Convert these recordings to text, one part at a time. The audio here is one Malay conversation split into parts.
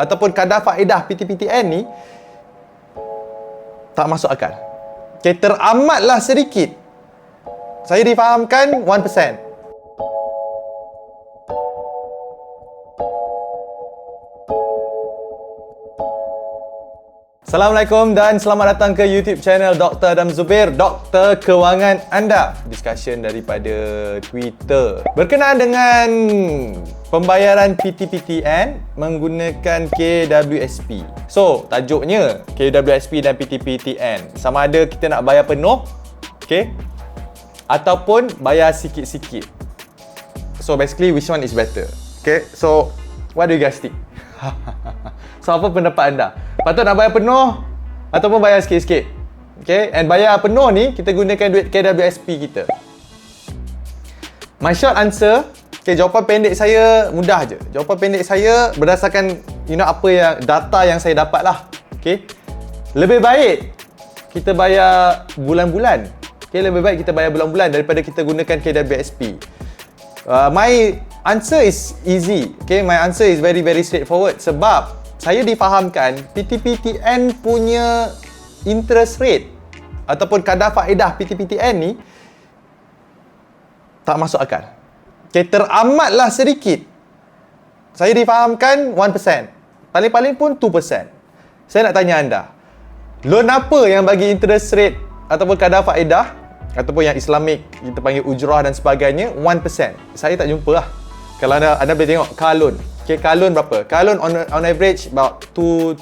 ataupun kadar faedah PTPTN ni tak masuk akal. Okay, teramatlah sedikit. Saya difahamkan 1%. Assalamualaikum dan selamat datang ke YouTube channel Dr. Adam Zubir, Doktor Kewangan Anda. Discussion daripada Twitter berkenaan dengan pembayaran PTPTN menggunakan KWSP. So, tajuknya KWSP dan PTPTN. Sama ada kita nak bayar penuh, okay, ataupun bayar sikit-sikit. So, basically which one is better? Okay, so what do you guys think? So, apa pendapat anda? Patut nak bayar penuh ataupun bayar sikit-sikit? Okay, and bayar penuh ni kita gunakan duit KWSP kita. My short answer, okay, jawapan pendek saya mudah je. Jawapan pendek saya berdasarkan apa yang data yang saya dapat lah. Okay, lebih baik kita bayar bulan-bulan. Okay, lebih baik kita bayar bulan-bulan daripada kita gunakan KWSP. My answer is easy. Okay, my answer is very straightforward. Sebab saya difahamkan PTPTN punya interest rate ataupun kadar faedah PTPTN ni tak masuk akal. Okay, teramatlah sedikit. Saya difahamkan 1%. Paling-paling pun 2%. Saya nak tanya anda, loan apa yang bagi interest rate ataupun kadar faedah ataupun yang Islamik kita panggil ujrah dan sebagainya 1%? Saya tak jumpa lah. Kalau anda boleh tengok car loan. Okay, car loan berapa? Car loan on average about 3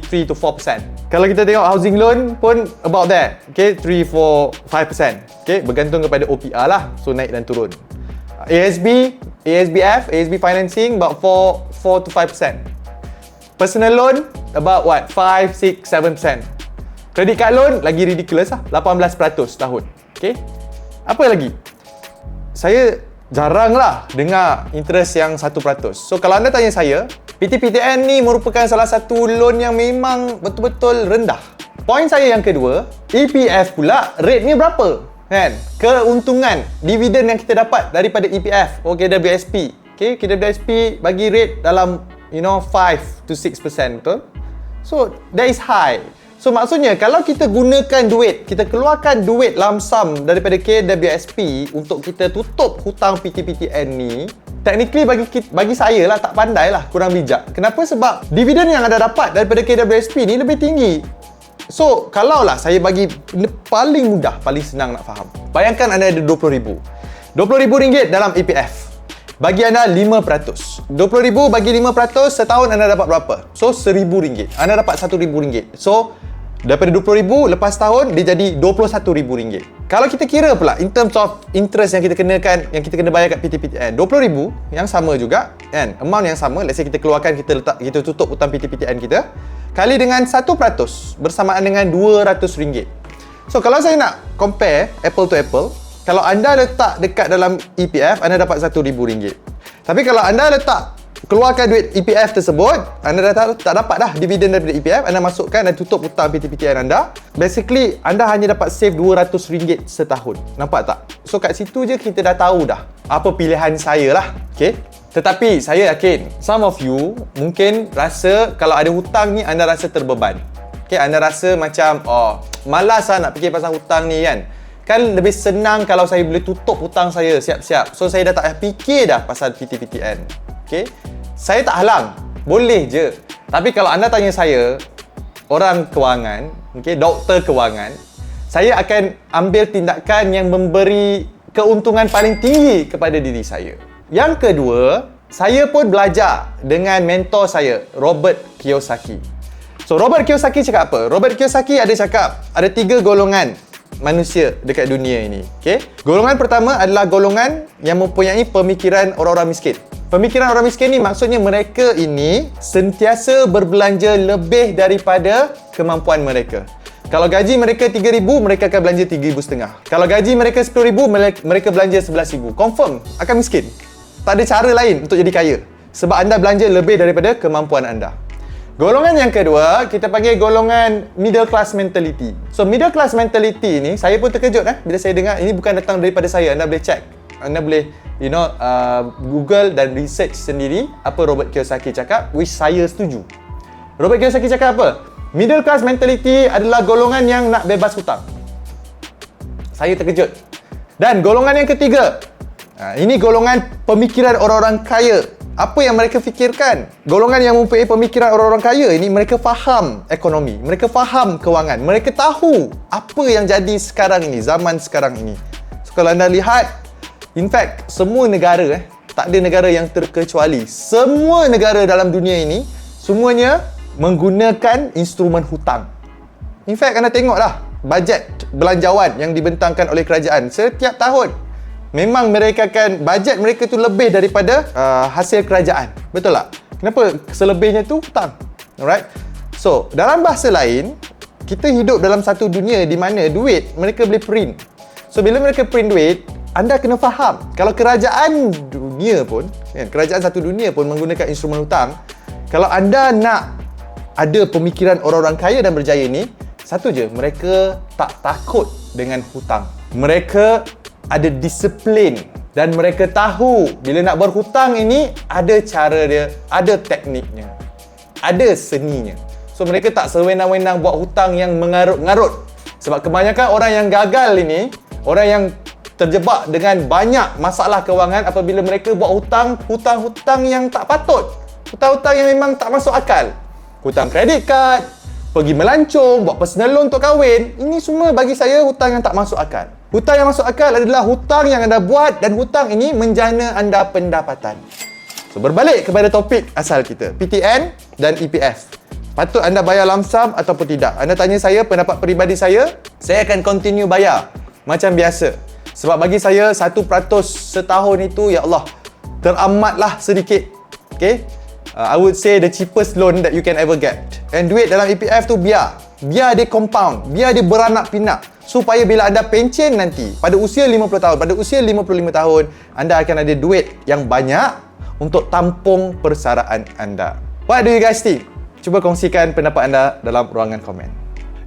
to 4%. Kalau kita tengok housing loan pun about that. Okay, 3, 4, 5%. Okay, bergantung kepada OPR lah. So, naik dan turun. ASB financing about 4 to 5%. Personal loan about what? 5, 6, 7%. Credit card loan lagi ridiculous lah. 18% tahun. Okay. Apa lagi? Saya jarang lah dengar interest yang 1%. So, kalau anda tanya saya, PTPTN ni merupakan salah satu loan yang memang betul-betul rendah. Poin saya yang kedua, EPF pula rate-nya berapa? Kan? Keuntungan, dividen yang kita dapat daripada EPF atau KWSP. Okay, KWSP bagi rate dalam 5 to 6%, betul? So, that is high. So, maksudnya kalau kita gunakan duit, kita keluarkan duit lump sum daripada KWSP untuk kita tutup hutang PTPTN ni, technically bagi saya lah tak pandai lah, kurang bijak. Kenapa? Sebab dividen yang anda dapat daripada KWSP ni lebih tinggi. So, kalau lah saya bagi paling mudah, paling senang nak faham. Bayangkan anda ada RM20,000. RM20,000 dalam EPF. Bagi anda 5%. RM20,000 bagi 5%, setahun anda dapat berapa? So, RM1,000. Anda dapat RM1,000. So, daripada RM20,000, lepas tahun dia jadi RM21,000. Kalau kita kira pula in terms of interest yang kita kenakan, yang kita kena bayar kat PTPTN, RM20,000 yang sama juga kan, amount yang sama. Let's say kita keluarkan, kita tutup hutang PTPTN kita, kali dengan 1% bersamaan dengan RM200. So, kalau saya nak compare apple to apple, kalau anda letak dekat dalam EPF, anda dapat RM1,000. Tapi kalau anda keluarkan duit EPF tersebut, anda dah tak dapat dah dividen daripada EPF, anda masukkan dan tutup hutang PTPTN anda. Basically, anda hanya dapat save RM200 setahun. Nampak tak? So, kat situ je kita dah tahu dah apa pilihan saya lah. Okay? Tetapi, saya yakin some of you mungkin rasa kalau ada hutang ni, anda rasa terbeban. Okay? Anda rasa macam, malas lah nak fikir pasal hutang ni kan. Kan lebih senang kalau saya boleh tutup hutang saya siap-siap. So, saya dah tak payah fikir dah pasal PTPTN. Okay? Saya tak halang. Boleh je. Tapi kalau anda tanya saya, orang kewangan, okay, doktor kewangan, saya akan ambil tindakan yang memberi keuntungan paling tinggi kepada diri saya. Yang kedua, saya pun belajar dengan mentor saya, Robert Kiyosaki. So, Robert Kiyosaki cakap apa? Robert Kiyosaki ada cakap, ada 3 golongan manusia dekat dunia ini. Okay? Golongan pertama adalah golongan yang mempunyai pemikiran orang-orang miskin. Pemikiran orang miskin ni maksudnya mereka ini sentiasa berbelanja lebih daripada kemampuan mereka. Kalau gaji mereka RM3,000, mereka akan belanja RM3,500. Kalau gaji mereka RM10,000, mereka belanja RM11,000. Confirm akan miskin. Tak ada cara lain untuk jadi kaya. Sebab anda belanja lebih daripada kemampuan anda. Golongan yang kedua, kita panggil golongan middle class mentality. So, middle class mentality ni, saya pun terkejut bila saya dengar. Ini bukan datang daripada saya, anda boleh check. anda boleh Google dan research sendiri apa Robert Kiyosaki cakap, which saya setuju. Robert Kiyosaki cakap apa? Middle class mentality adalah golongan yang nak bebas hutang. Saya terkejut. Dan golongan yang ketiga, ini golongan pemikiran orang-orang kaya. Apa yang mereka fikirkan? Golongan yang mempunyai pemikiran orang-orang kaya ini, mereka faham ekonomi, mereka faham kewangan, mereka tahu apa yang jadi sekarang ini, zaman sekarang ini. So, kalau anda lihat, in fact, semua negara, tak ada negara yang terkecuali. Semua negara dalam dunia ini, semuanya menggunakan instrumen hutang. In fact, anda tengoklah bajet belanjawan yang dibentangkan oleh kerajaan setiap tahun. Memang mereka kan, bajet mereka tu lebih daripada hasil kerajaan. Betul tak? Kenapa selebihnya tu hutang? Alright? So, dalam bahasa lain, kita hidup dalam satu dunia di mana duit mereka boleh print. So, bila mereka print duit, anda kena faham, kalau kerajaan dunia pun, kerajaan satu dunia pun menggunakan instrumen hutang, kalau anda nak ada pemikiran orang-orang kaya dan berjaya ni, satu je, mereka tak takut dengan hutang. Mereka ada disiplin dan mereka tahu bila nak berhutang ini ada cara dia, ada tekniknya, ada seninya. So mereka tak sewenang-wenang buat hutang yang mengarut-ngarut. Sebab kebanyakan orang yang gagal ini, orang yang terjebak dengan banyak masalah kewangan apabila mereka buat hutang yang tak patut. Hutang-hutang yang memang tak masuk akal. Hutang kredit kad, pergi melancong, buat personal loan untuk kahwin. Ini semua bagi saya hutang yang tak masuk akal. Hutang yang masuk akal adalah hutang yang anda buat dan hutang ini menjana anda pendapatan. So, berbalik kepada topik asal kita, PTN dan EPF. Patut anda bayar lump sum ataupun tidak? Anda tanya saya, pendapat peribadi saya akan continue bayar macam biasa. Sebab bagi saya, 1% setahun itu, ya Allah, teramatlah sedikit. Okay? I would say the cheapest loan that you can ever get. And duit dalam EPF tu biar dia compound, biar dia beranak pinak, supaya bila anda pencen nanti pada usia 50 tahun, pada usia 55 tahun, anda akan ada duit yang banyak untuk tampung persaraan anda. What do you guys think? Cuba kongsikan pendapat anda dalam ruangan komen.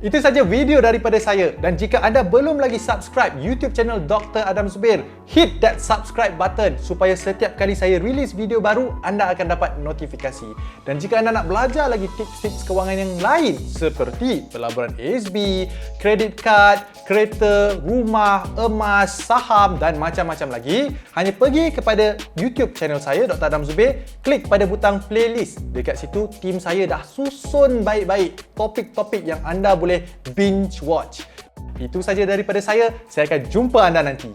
Itu saja video daripada saya, dan jika anda belum lagi subscribe YouTube channel Dr. Adam Zubir, hit that subscribe button supaya setiap kali saya release video baru, anda akan dapat notifikasi. Dan jika anda nak belajar lagi tips-tips kewangan yang lain seperti pelaburan ASB, kredit kad, kereta, rumah, emas, saham dan macam-macam lagi, hanya pergi kepada YouTube channel saya Dr. Adam Zubir, klik pada butang playlist. Dekat situ tim saya dah susun baik-baik topik-topik yang anda boleh binge watch. Itu saja daripada saya akan jumpa anda nanti.